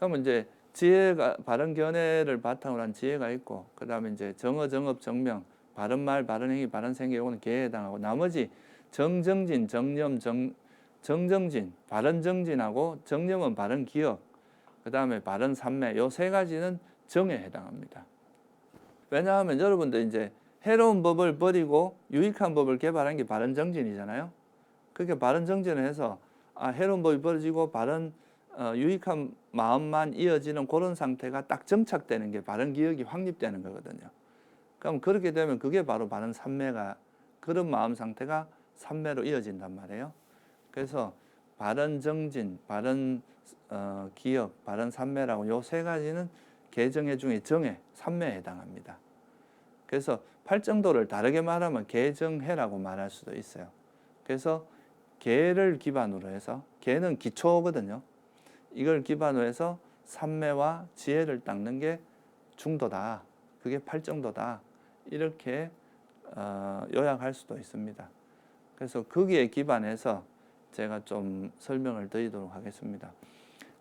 그러면 이제 지혜가 바른 견해를 바탕으로 한 지혜가 있고, 그다음에 이제 정어, 정업, 정명, 바른 말, 바른 행위, 바른 생각, 요거는 계에 해당하고, 나머지 정정진, 정념, 정정진, 바른 정진하고 정념은 바른 기억, 그다음에 바른 삼매, 요 세 가지는 정에 해당합니다. 왜냐하면 여러분들 이제 해로운 법을 버리고 유익한 법을 개발한 게 바른 정진이잖아요. 그렇게 바른 정진을 해서 해로운 법이 버려지고 바른 유익한 마음만 이어지는 그런 상태가 딱 정착되는 게 바른 기억이 확립되는 거거든요. 그럼 그렇게 되면 그게 바로 바른 삼매가, 그런 마음 상태가 삼매로 이어진단 말이에요. 그래서 바른 정진, 바른 기억, 바른 삼매라고 요 세 가지는 개정해 중에 정해, 삼매에 해당합니다. 그래서 팔정도를 다르게 말하면 개정해라고 말할 수도 있어요. 그래서 개를 기반으로 해서, 개는 기초거든요. 이걸 기반으로 해서 삼매와 지혜를 닦는 게 중도다. 그게 팔정도다. 이렇게 요약할 수도 있습니다. 그래서 거기에 기반해서 제가 좀 설명을 드리도록 하겠습니다.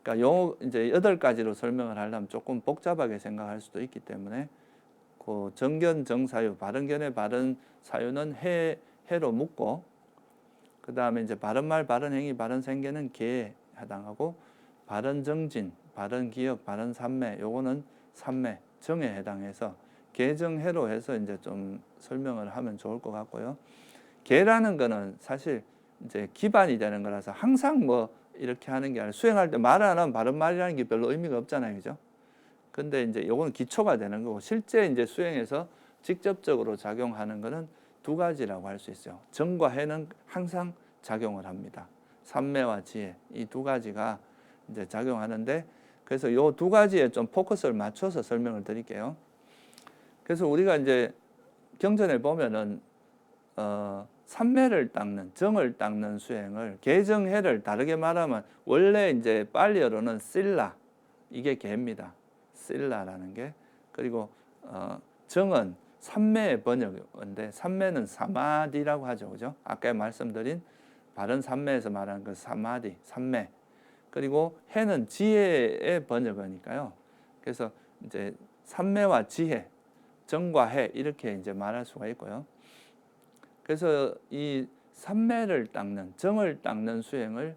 그러니까 요 이제 8가지로 설명을 하려면 조금 복잡하게 생각할 수도 있기 때문에 그 정견, 정사유, 바른 견해, 바른 사유는 해로 묶고, 그 다음에 이제 바른 말, 바른 행위, 바른 생계는 개에 해당하고, 바른 정진, 바른 기억, 바른 삼매, 요거는 삼매, 정에 해당해서 개정해로 해서 이제 좀 설명을 하면 좋을 것 같고요. 개라는 거는 사실 이제 기반이 되는 거라서 항상 뭐 이렇게 하는 게 아니라, 수행할 때 말 안 하면 바른 말이라는 게 별로 의미가 없잖아요, 그죠? 근데 이제 요거는 기초가 되는 거고, 실제 이제 수행에서 직접적으로 작용하는 거는 2가지라고 할 수 있어요. 정과 해는 항상 작용을 합니다. 삼매와 지혜, 이 2가지가 이제 작용하는데, 그래서 요 2가지에 좀 포커스를 맞춰서 설명을 드릴게요. 그래서 우리가 이제 경전에 보면은 삼매를 닦는, 정을 닦는 수행을, 개정해를 다르게 말하면 원래 이제 빨리어로는 실라, 이게 개입니다. 실라라는 게. 그리고 정은 삼매의 번역인데, 삼매는 사마디라고 하죠, 그죠? 아까 말씀드린 바른 삼매에서 말하는 그 사마디, 삼매. 그리고 해는 지혜의 번역어니까요. 그래서 이제 삼매와 지혜, 정과 해, 이렇게 이제 말할 수가 있고요. 그래서 이 삼매를 닦는, 정을 닦는 수행을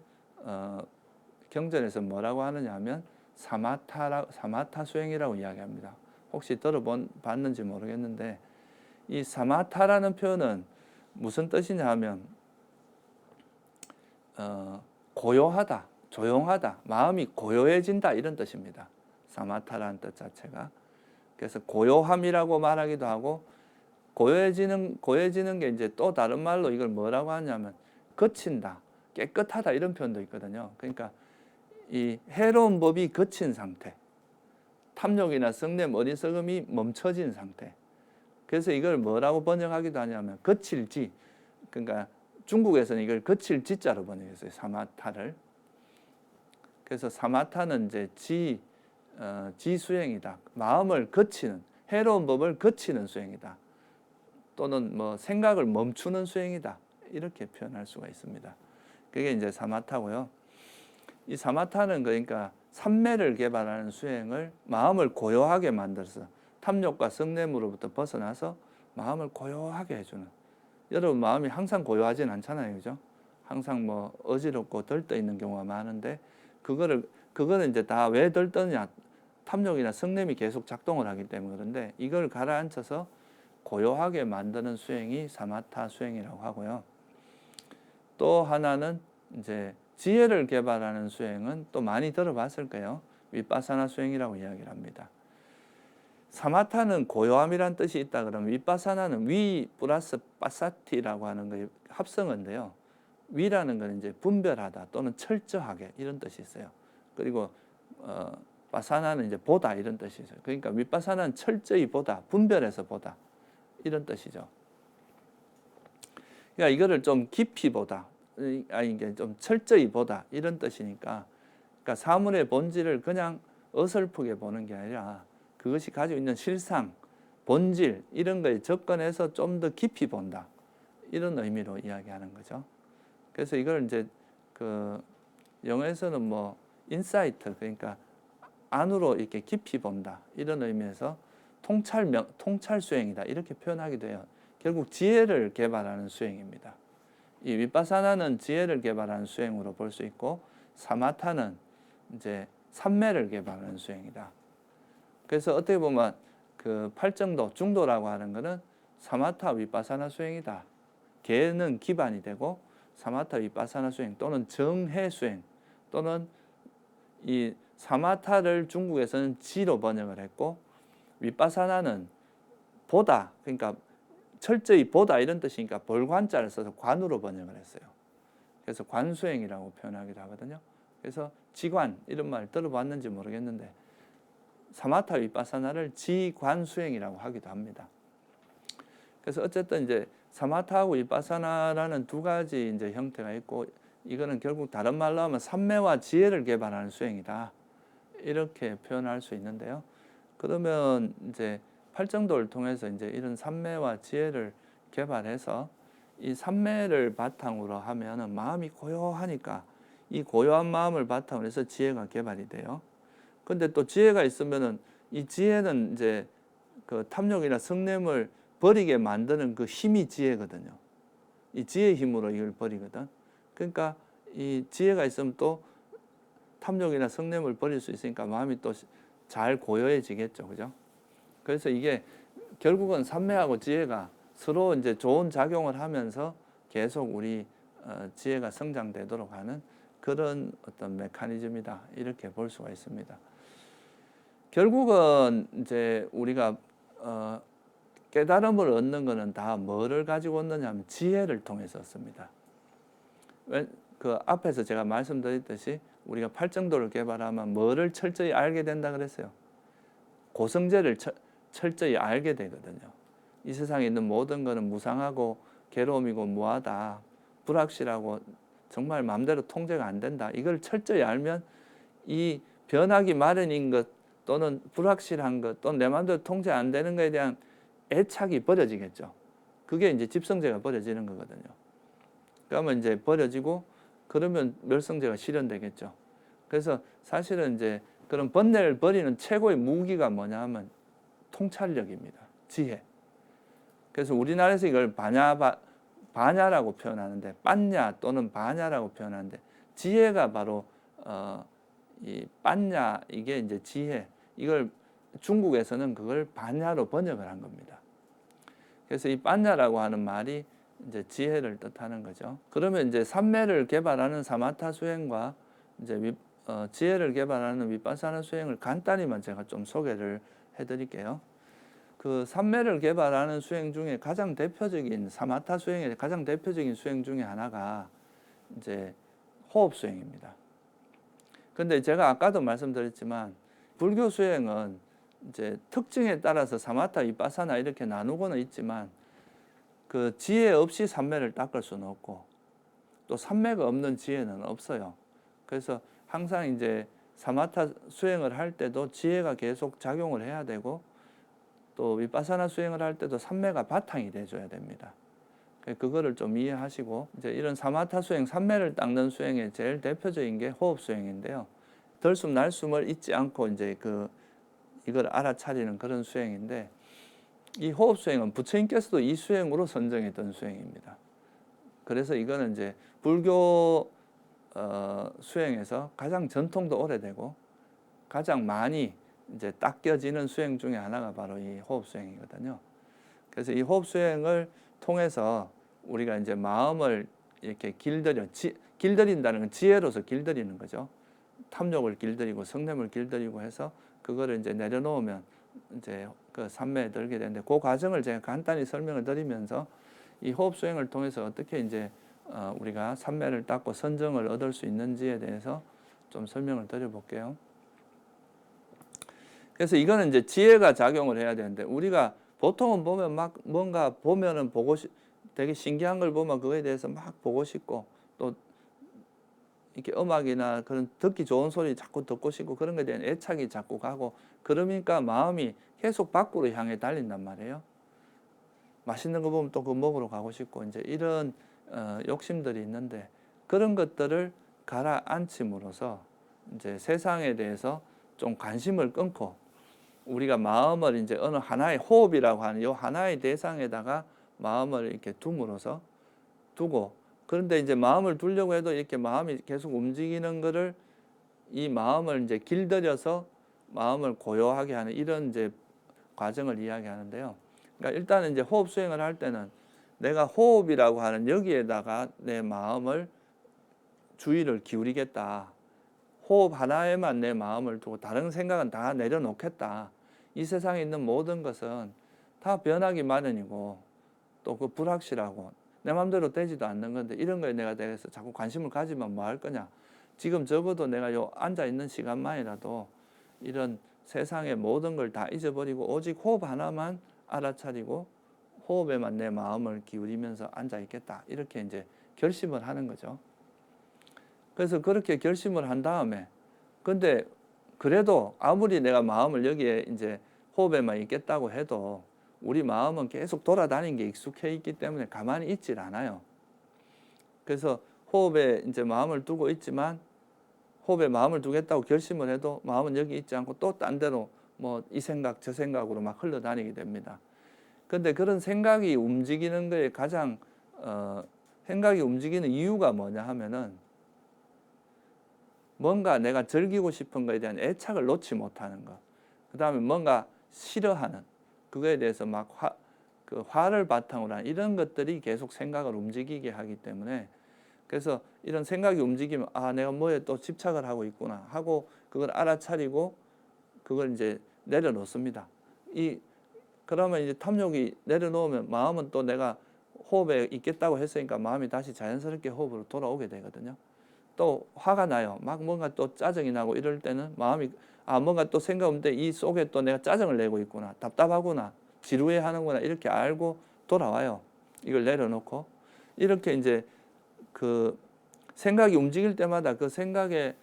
경전에서 뭐라고 하느냐 하면 사마타 수행이라고 이야기합니다. 혹시 들어봤는지 모르겠는데, 이 사마타라는 표현은 무슨 뜻이냐 하면 고요하다, 조용하다, 마음이 고요해진다, 이런 뜻입니다. 사마타라는 뜻 자체가. 그래서 고요함이라고 말하기도 하고, 고요해지는 게 이제 또 다른 말로 이걸 뭐라고 하냐면 거친다, 깨끗하다, 이런 표현도 있거든요. 그러니까 이 해로운 법이 거친 상태, 탐욕이나 성냄, 어리석음이 멈춰진 상태. 그래서 이걸 뭐라고 번역하기도 하냐면 거칠지, 그러니까 중국에서는 이걸 거칠지자로 번역했어요, 사마타를. 그래서 사마타는 이제 지수행이다, 마음을 거치는, 해로운 법을 거치는 수행이다, 또는 뭐 생각을 멈추는 수행이다, 이렇게 표현할 수가 있습니다. 그게 이제 사마타고요. 이 사마타는 그러니까 삼매를 개발하는 수행을, 마음을 고요하게 만들어서 탐욕과 성냄으로부터 벗어나서 마음을 고요하게 해주는. 여러분 마음이 항상 고요하진 않잖아요, 그죠? 항상 뭐 어지럽고 들떠 있는 경우가 많은데, 그거는 이제 다 왜 들떠냐, 탐욕이나 성냄이 계속 작동을 하기 때문에. 그런데 이걸 가라앉혀서 고요하게 만드는 수행이 사마타 수행이라고 하고요. 또 하나는 이제 지혜를 개발하는 수행은 또 많이 들어봤을 거예요. 윗바사나 수행이라고 이야기를 합니다. 사마타는 고요함이란 뜻이 있다 그러면, 윗바사나는 위 플러스 빠사티라고 하는 거의 합성어인데요. 위라는 건 이제 분별하다 또는 철저하게, 이런 뜻이 있어요. 그리고 바사나는 이제 보다, 이런 뜻이 있어요. 그러니까 윗바사나는 철저히 보다, 분별해서 보다, 이런 뜻이죠. 그러니까 이거를 좀 깊이 보다, 이게 좀 철저히 보다, 이런 뜻이니까, 그러니까 사물의 본질을 그냥 어설프게 보는 게 아니라 그것이 가지고 있는 실상, 본질, 이런 거에 접근해서 좀 더 깊이 본다, 이런 의미로 이야기하는 거죠. 그래서 이걸 이제 그 영어에서는 뭐 인사이트, 그러니까 안으로 이렇게 깊이 본다 이런 의미에서 통찰 수행이다 이렇게 표현하기도 해요. 결국 지혜를 개발하는 수행입니다. 이 위파사나는 지혜를 개발하는 수행으로 볼 수 있고 사마타는 이제 삼매를 개발하는 수행이다. 그래서 어떻게 보면 그 팔정도 중도라고 하는 것은 사마타 위파사나 수행이다. 개는 기반이 되고 사마타 위파사나 수행 또는 정해 수행 또는 이 사마타를 중국에서는 지로 번역을 했고 위파사나는 보다 그러니까 철저히 보다 이런 뜻이니까 볼관자를 써서 관으로 번역을 했어요. 그래서 관수행이라고 표현하기도 하거든요. 그래서 지관 이런 말 들어봤는지 모르겠는데 사마타 위파사나를 지관수행이라고 하기도 합니다. 그래서 어쨌든 이제 사마타하고 위파사나라는 두 가지 이제 형태가 있고 이거는 결국 다른 말로 하면 삼매와 지혜를 개발하는 수행이다. 이렇게 표현할 수 있는데요. 그러면 이제 팔정도를 통해서 이제 이런 삼매와 지혜를 개발해서 이 삼매를 바탕으로 하면은 마음이 고요하니까 이 고요한 마음을 바탕으로 해서 지혜가 개발이 돼요. 근데 또 지혜가 있으면은 이 지혜는 이제 그 탐욕이나 성냄을 버리게 만드는 그 힘이 지혜거든요. 이 지혜의 힘으로 이걸 버리거든. 그러니까 이 지혜가 있으면 또 탐욕이나 성냄을 버릴 수 있으니까 마음이 또 잘 고요해지겠죠. 그죠? 그래서 이게 결국은 삼매하고 지혜가 서로 이제 좋은 작용을 하면서 계속 우리 지혜가 성장되도록 하는 그런 어떤 메커니즘이다. 이렇게 볼 수가 있습니다. 결국은 이제 우리가 깨달음을 얻는 것은 다 뭐를 가지고 얻느냐 하면 지혜를 통해서 얻습니다. 그 앞에서 제가 말씀드렸듯이 우리가 팔정도를 개발하면 뭐를 철저히 알게 된다 그랬어요. 고성제를 철저히 알게 되거든요. 이 세상에 있는 모든 것은 무상하고 괴로움이고 무하다. 불확실하고 정말 마음대로 통제가 안 된다. 이걸 철저히 알면 이 변하기 마련인 것 또는 불확실한 것 또는 내 마음대로 통제 안 되는 것에 대한 애착이 버려지겠죠. 그게 이제 집성제가 버려지는 거거든요. 그러면 이제 버려지고 그러면 멸성제가 실현되겠죠. 그래서 사실은 이제 그런 번뇌를 버리는 최고의 무기가 뭐냐 하면 통찰력입니다. 지혜. 그래서 우리나라에서 이걸 바냐라고 표현하는데 빤냐 또는 바냐라고 표현하는데 지혜가 바로 이 빤냐 이게 이제 지혜. 이걸 중국에서는 그걸 바냐로 번역을 한 겁니다. 그래서 이 빤냐라고 하는 말이 이제 지혜를 뜻하는 거죠. 그러면 이제 삼매를 개발하는 사마타 수행과 이제 지혜를 개발하는 위파사나 수행을 간단히만 제가 좀 소개를 해드릴게요. 그 삼매를 개발하는 수행 중에 가장 대표적인 사마타 수행의 가장 대표적인 수행 중에 하나가 이제 호흡 수행입니다. 근데 제가 아까도 말씀드렸지만 불교 수행은 이제 특징에 따라서 사마타, 위파사나 이렇게 나누고는 있지만 그 지혜 없이 삼매를 닦을 수는 없고 또 삼매가 없는 지혜는 없어요. 그래서 항상 이제 사마타 수행을 할 때도 지혜가 계속 작용을 해야 되고 또 위파사나 수행을 할 때도 삼매가 바탕이 돼줘야 됩니다. 그거를 좀 이해하시고 이제 이런 사마타 수행, 삼매를 닦는 수행의 제일 대표적인 게 호흡 수행인데요. 들숨 날숨을 잊지 않고 이제 이걸 알아차리는 그런 수행인데 이 호흡 수행은 부처님께서도 이 수행으로 선정했던 수행입니다. 그래서 이거는 이제 불교 수행에서 가장 전통도 오래되고 가장 많이 이제 닦여지는 수행 중에 하나가 바로 이 호흡 수행이거든요. 그래서 이 호흡 수행을 통해서 우리가 이제 마음을 이렇게 길들인다는 건 지혜로서 길들이는 거죠. 탐욕을 길들이고 성냄을 길들이고 해서 그거를 이제 내려놓으면 이제 그 삼매에 들게 되는데 그 과정을 제가 간단히 설명을 드리면서 이 호흡 수행을 통해서 어떻게 이제 우리가 삼매를 닦고 선정을 얻을 수 있는지에 대해서 좀 설명을 드려볼게요. 그래서 이거는 이제 지혜가 작용을 해야 되는데 우리가 보통은 보면 막 뭔가 보면은 되게 신기한 걸 보면 그거에 대해서 막 보고 싶고 또 이렇게 음악이나 그런 듣기 좋은 소리 자꾸 듣고 싶고 그런 것에 대한 애착이 자꾸 가고 그러니까 마음이 계속 밖으로 향해 달린단 말이에요. 맛있는 거 보면 또 그거 먹으러 가고 싶고 이제 이런 욕심들이 있는데 그런 것들을 가라앉힘으로써 이제 세상에 대해서 좀 관심을 끊고 우리가 마음을 이제 어느 하나의 호흡이라고 하는 요 하나의 대상에다가 마음을 이렇게 둠으로써 두고, 그런데 이제 마음을 두려고 해도 이렇게 마음이 계속 움직이는 거를 이 마음을 이제 길들여서 마음을 고요하게 하는 이런 이제 과정을 이야기하는데요. 그러니까 일단은 이제 호흡 수행을 할 때는 내가 호흡이라고 하는 여기에다가 내 마음을 주의를 기울이겠다. 호흡 하나에만 내 마음을 두고 다른 생각은 다 내려놓겠다. 이 세상에 있는 모든 것은 다 변하기 마련이고 또 그 불확실하고 내 마음대로 되지도 않는 건데 이런 거에 내가 대해서 자꾸 관심을 가지면 뭐 할 거냐. 지금 적어도 내가 요 앉아 있는 시간만이라도 이런 세상의 모든 걸 다 잊어버리고 오직 호흡 하나만 알아차리고 호흡에만 내 마음을 기울이면서 앉아 있겠다. 이렇게 이제 결심을 하는 거죠. 그래서 그렇게 결심을 한 다음에, 근데 그래도 아무리 내가 마음을 여기에 이제 호흡에만 있겠다고 해도 우리 마음은 계속 돌아다니는 게 익숙해 있기 때문에 가만히 있질 않아요. 그래서 호흡에 이제 마음을 두고 있지만 호흡에 마음을 두겠다고 결심을 해도 마음은 여기 있지 않고 또 딴 데로 뭐 이 생각 저 생각으로 막 흘러다니게 됩니다. 근데 그런 생각이 움직이는 거에 가장 생각이 움직이는 이유가 뭐냐 하면은 뭔가 내가 즐기고 싶은 거에 대한 애착을 놓지 못하는 것. 그 다음에 뭔가 싫어하는 그거에 대해서 막 화를 바탕으로 하는 이런 것들이 계속 생각을 움직이게 하기 때문에, 그래서 이런 생각이 움직이면 아 내가 뭐에 또 집착을 하고 있구나 하고 그걸 알아차리고 그걸 이제 내려놓습니다. 그러면 이제 탐욕이 내려놓으면 마음은 또 내가 호흡에 있겠다고 했으니까 마음이 다시 자연스럽게 호흡으로 돌아오게 되거든요. 또 화가 나요. 막 뭔가 또 짜증이 나고 이럴 때는 마음이 뭔가 또 생각 없는데 이 속에 또 내가 짜증을 내고 있구나, 답답하구나, 지루해 하는구나 이렇게 알고 돌아와요. 이걸 내려놓고 이렇게 이제 그 생각이 움직일 때마다 그 생각의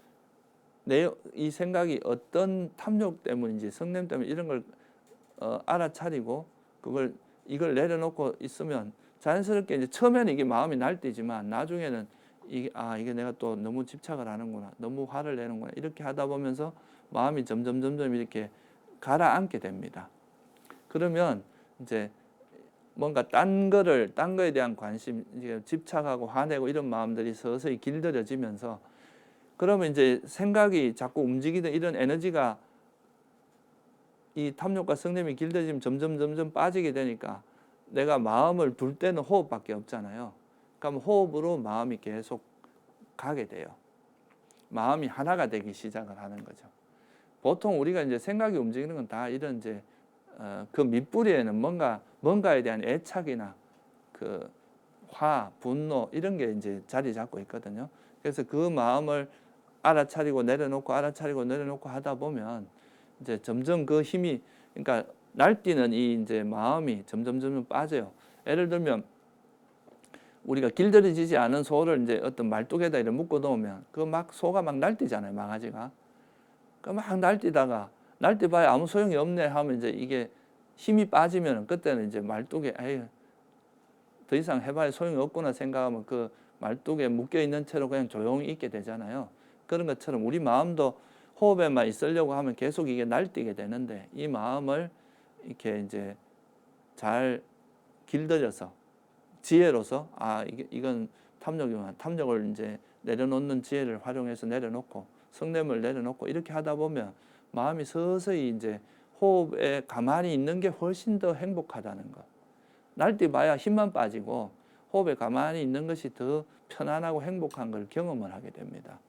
이 생각이 어떤 탐욕 때문인지 성냄 때문에 이런 걸 알아차리고 이걸 내려놓고 있으면 자연스럽게 이제 처음에는 이게 마음이 날뛰지만 나중에는 이게 내가 또 너무 집착을 하는구나, 너무 화를 내는구나 이렇게 하다 보면서 마음이 점점 이렇게 가라앉게 됩니다. 그러면 이제 뭔가 딴 거에 대한 관심, 집착하고 화내고 이런 마음들이 서서히 길들여지면서, 그러면 이제 생각이 자꾸 움직이던 이런 에너지가 이 탐욕과 성냄이 길들여지면 점점 빠지게 되니까 내가 마음을 둘 때는 호흡밖에 없잖아요. 그럼 호흡으로 마음이 계속 가게 돼요. 마음이 하나가 되기 시작을 하는 거죠. 보통 우리가 이제 생각이 움직이는 건 다 이런 이제 그 밑뿌리에는 뭔가에 대한 애착이나 그 분노 이런 게 이제 자리 잡고 있거든요. 그래서 그 마음을 알아차리고 내려놓고 알아차리고 내려놓고 하다 보면 이제 점점 그 힘이, 그러니까 날뛰는 이 이제 마음이 점점 빠져요. 예를 들면 우리가 길들여지지 않은 소를 이제 어떤 말뚝에다 이렇게 묶어 놓으면 그 막 소가 막 날뛰잖아요, 망아지가. 그 막 날뛰봐야 아무 소용이 없네 하면 이제 이게 힘이 빠지면 그때는 이제 말뚝에 더 이상 해봐야 소용이 없구나 생각하면 그 말뚝에 묶여 있는 채로 그냥 조용히 있게 되잖아요. 그런 것처럼 우리 마음도 호흡에만 있으려고 하면 계속 이게 날뛰게 되는데 이 마음을 이렇게 이제 잘 길들여서 지혜로서 이건 탐욕이구나, 탐욕을 이제 내려놓는 지혜를 활용해서 내려놓고 성냄을 내려놓고 이렇게 하다 보면 마음이 서서히 이제 호흡에 가만히 있는 게 훨씬 더 행복하다는 것. 날뛰봐야 힘만 빠지고 호흡에 가만히 있는 것이 더 편안하고 행복한 걸 경험을 하게 됩니다.